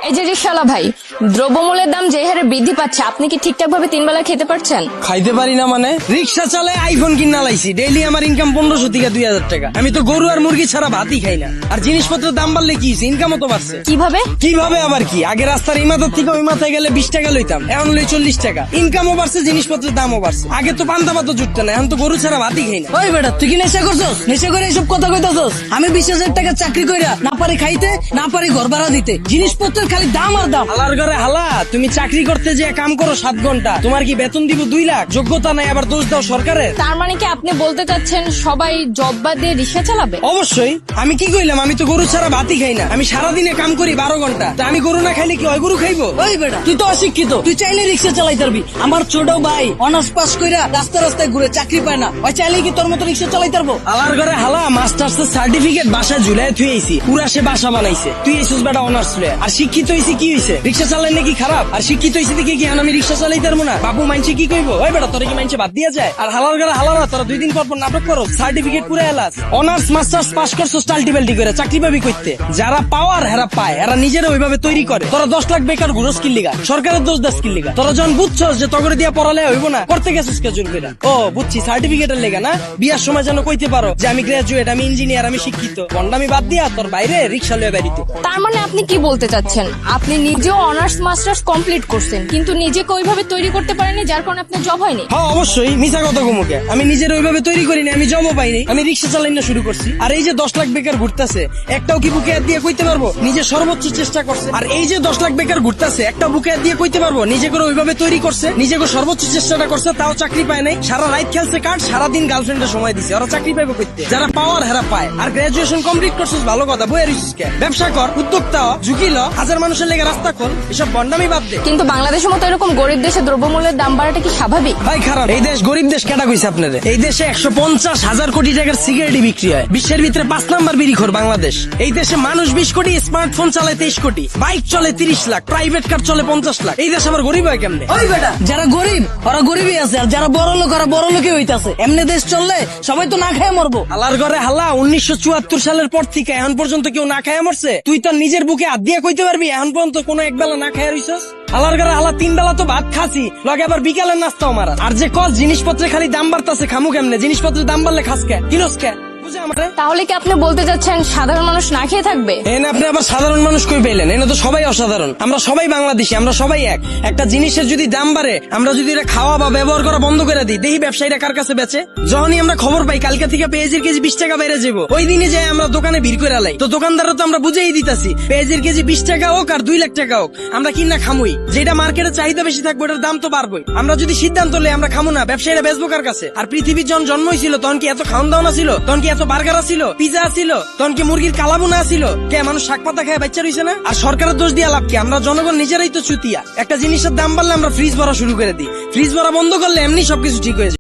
এই যে রিকশাওয়ালা ভাই, দ্রব্যমূল্যের দাম যে হারে বৃদ্ধি পাচ্ছে, আপনি কি ঠিকঠাক ভাবে 3 বেলা খেতে পারছেন? খাইতে পারি না মানে? রিক্সা চালায় আইফোন কিনা লাইছি, ডেইলি আমার ইনকাম 1500 থেকে 2000 টাকা। আমি তো গরু আর মুরগি ছাড়া ভাতই খাই না। আর জিনিসপত্রের দাম বাড়লে কি ইনকামও তো বাড়ছে। কিভাবে? কিভাবে আবার কি, আগে রাস্তার এই মাথার থেকে ওই মাথায় গেলে 20 টাকা লইতাম, এখন লই 40 টাকা। ইনকামও বাড়ছে, জিনিসপত্রের দামও বাড়ছে। আগে তো পান্তা ভাতও জুটতো না, এখন তো গরু ছাড়া ভাতই খাই না। ওই বেটা, তুই কি নেশা করছস? নেশা করে এসব কথা কইতাছস? আমি 20,000 টাকা চাকরি কইরা না পারি খাইতে, না পারি ঘর ভাড়া দিতে, জিনিসপত্রের খালি দাম আর দাম। হালার ঘরে হালা, তুমি চাকরি করতে যে কাম করো 7 ঘন্টা, তোমার কি বেতন দিব 2 লাখ? যোগ্যতা নাই, আবার দোষ দাও সরকারের। তার মানে কি আপনি বলতে চাচ্ছেন সবাই জব বাদ দিয়ে রিকশা চালাবে? অবশ্যই। আমি কি কইলাম? আমি তো গরু ছাড়া ভাতই খাই না। আমি সারাদিনে কাম করি 12 ঘন্টা। তা আমি গরু না খাইলে কি ওই গরু খাইবো? ওই বেটা, তুই তো অশিক্ষিত, তুই চাইলে রিক্সা চালাইতে পারবি। আমার ছোট ভাই অনার্স পাস কইরা রাস্তায় রাস্তায় ঘুরে চাকরি পায় না, ওই চাইলে কি তোর মতো রিক্সা চালাইতে পারবো? হালার ঘরে হালা, মাস্টার্স সার্টিফিকেট বাসায় ঝুলাই থুই আইছি, পুরা সে বাসা বানাইছে। তুই এসেছিস বেটা অনার্স লয়ে, আর শিক্ষিত হইছি কি হইছে? রিক্সা চালাই নাকি খারাপ? আর শিক্ষিত হইছি দেখি কি আমি রিক্সা চালাইতে পারবো না? বাবু মানছে কি কইবো? ওই বেটা, তোরা কি মানছে বাদ দিয়া যায়? আর হালার ঘরে হালারা, তোরা 2 দিন পর পর নাটক করো, সার্টিফিকেট পুরা এলাস। অনার্স মাস্টার্স পাস করছো টাল্টিবাল্টি করে, চাকরি পাবি কইতে? যারা পাওয়ার হেরা পায়, এরা নিজেরা ওইভাবে তৈরি করে। তোরা 10 লাখ বেকার ঘুরো স্কিল লিগা, সরকারের দোষ দা স্কিল লিগা। তোরা যখন বুঝছস যে তগরে দিয়া পড়ালে হইব না, করতে গেছিস কে জোর কইরা? ও বুঝছি, সার্টিফিকেটের লেগা না? বিয়ার সময় যেন কইতে পারো যে আমি গ্রাজুয়েট, আমি ইঞ্জিনিয়ার, আমি শিক্ষিত। বন্ডামি বাদ দিয়া তোর বাইরে রিক্সা লয়ে বেরিতে। তার মানে আপনি কি বলতে চাচ্ছেন, আপনি নিজেও অনার্স মাস্টার্স কমপ্লিট করছেন, কিন্তু নিজেকে ওইভাবে তৈরি করতে পারেননি, যার কারণে আপনার জব হয়নি? হ্যাঁ অবশ্যই, মিছা কথা কমুকে। আমি নিজের ওইভাবে তৈরি করিনি, আমি জবও পাইনি, আমি রিক্সা চালাই না শুরু করছি। আর এই যে 10 লাখ বেকার ঘুরতেছে, একটাও কি বুকে হাত দিয়ে কইতে পারবো নিজে সর্বোচ্চ চেষ্টা করছে? আর এই যে 10 লাখ বেকার ঘুরতেছে, একটা বুকে হাত দিয়ে কইতে পারবো নিজে করে ওইভাবে তৈরি করছে, নিজে করে সর্বোচ্চ চেষ্টাটা করছে, তাও চাকরি পায় নাই? সারা রাত খেলছে কার্ড, সারাদিন গার্লফ্রেন্ডের সময় দিছে, ওরা চাকরি পাইবো কইতে? যারা পাওয়ার হেরা পায়। আর গ্রাজুয়েশন কমপ্লিট করছিস ভালো কথা, বইয়ের রিসিস কে? ব্যবসা কর, উদ্যোক্তা হ, ঝুঁকি ল, হাজার মানুষের লেগে রাস্তা খোল, এসব বন্ডামি বাদ দে। কিন্তু বাংলাদেশের মতো এরকম গরিব দেশে দ্রব্যমূল্যের দাম বাড়াটা কি স্বাভাবিক? ভাই খারাপ। এই দেশ গরিব দেশ কেটা কইছে আপনাদের? এই দেশে 150,000 কোটি টাকার সিগারেটই বিক্রি হয়। বিশ্বের ভিতরে 5 নাম্বার বিড়িখোর বাংলাদেশ। এই দেশে মানুষ 20 কোটি, স্মার্টফোন চালায় 23 কোটি, বাইক চলে 30 লাখ, প্রাইভেট কার চলে 50 লাখ। এই দেশ আবার গরিব হয় কেমনে? ওই বেটা, যারা গরিব ওরা গরিবই আছে, আর যারা বড় লোক ওরা বড় লোকই হইতাছে। এমনি দেশ চললে সবাই তো না খেয়ে মরবো। হালার ঘরে হালা, 1974 সালের পর থেকে এখন পর্যন্ত কেউ না খায় মরছে? তুই তো নিজের বুকে হাত দিয়ে কইতে পারবি এখন পর্যন্ত কোনো একবেলা না খায় রইছস? হালার ঘরে হালা, 3 বেলা তো ভাত খাসি, লগে আবার বিকালের নাস্তাও মারা। আর যে কস জিনিসপত্রের খালি দাম বাড়তাছে, খামু কেমনে? জিনিসপত্রের দাম বাড়লে খাস কে, কিনস কে? বুঝে আমারে? তাহলে কি আপনি বলতে চাচ্ছেন সাধারণ মানুষ না খেয়ে থাকবে? এনে আপনি আবার সাধারণ মানুষ কই পেলেন? এনে তো সবাই অসাধারণ। আমরা সবাই বাংলাদেশি, আমরা সবাই এক। একটা জিনিসের যদি দাম বাড়ে, আমরা যদি এটা খাওয়া বা ব্যবহার করা বন্ধ করে দিই, দেখি ব্যবসায়ীরা কার কাছে বেচে। যখনই আমরা খবর পাই কালকে থেকে পেঁয়াজের কেজি 20 টাকা বেড়ে যাবো, ওই দিনে যাই আমরা দোকানে ভিড় করে লাই। তো দোকানদাররা তো আমরা বুঝেই দিতাছি, পেঁয়াজের কেজি 20 টাকা হোক আর 2 লাখ টাকা হোক, আমরা কিনা খামুই। যেটা মার্কেটে চাহিদা বেশি থাকবে, ওটার দাম তো বাড়বেই। আমরা যদি সিদ্ধান্ত লই আমরা খামু না, ব্যবসায়ীরা বেচবো কার কাছে? আর পৃথিবীর যখন জন্ম হয়েছিল তখন কি এত খাওয়ান দাওয়া ছিল? তখন কি এত বার্গার ছিল, পিজা ছিল? তখন কি মুরগির কালাবুনা ছিল? কে মানুষ শাক পাতা খায় বাচ্চা রইছে না? আর সরকারের দোষ দিয়া লাভ কি? আমরা জনগণ নিজেরাই তো চুতিয়া। একটা জিনিসের দাম বাড়লে আমরা ফ্রিজ ভরা শুরু করে দিই, ফ্রিজ ভরা বন্ধ করলে এমনি সবকিছু ঠিক হয়ে যায়।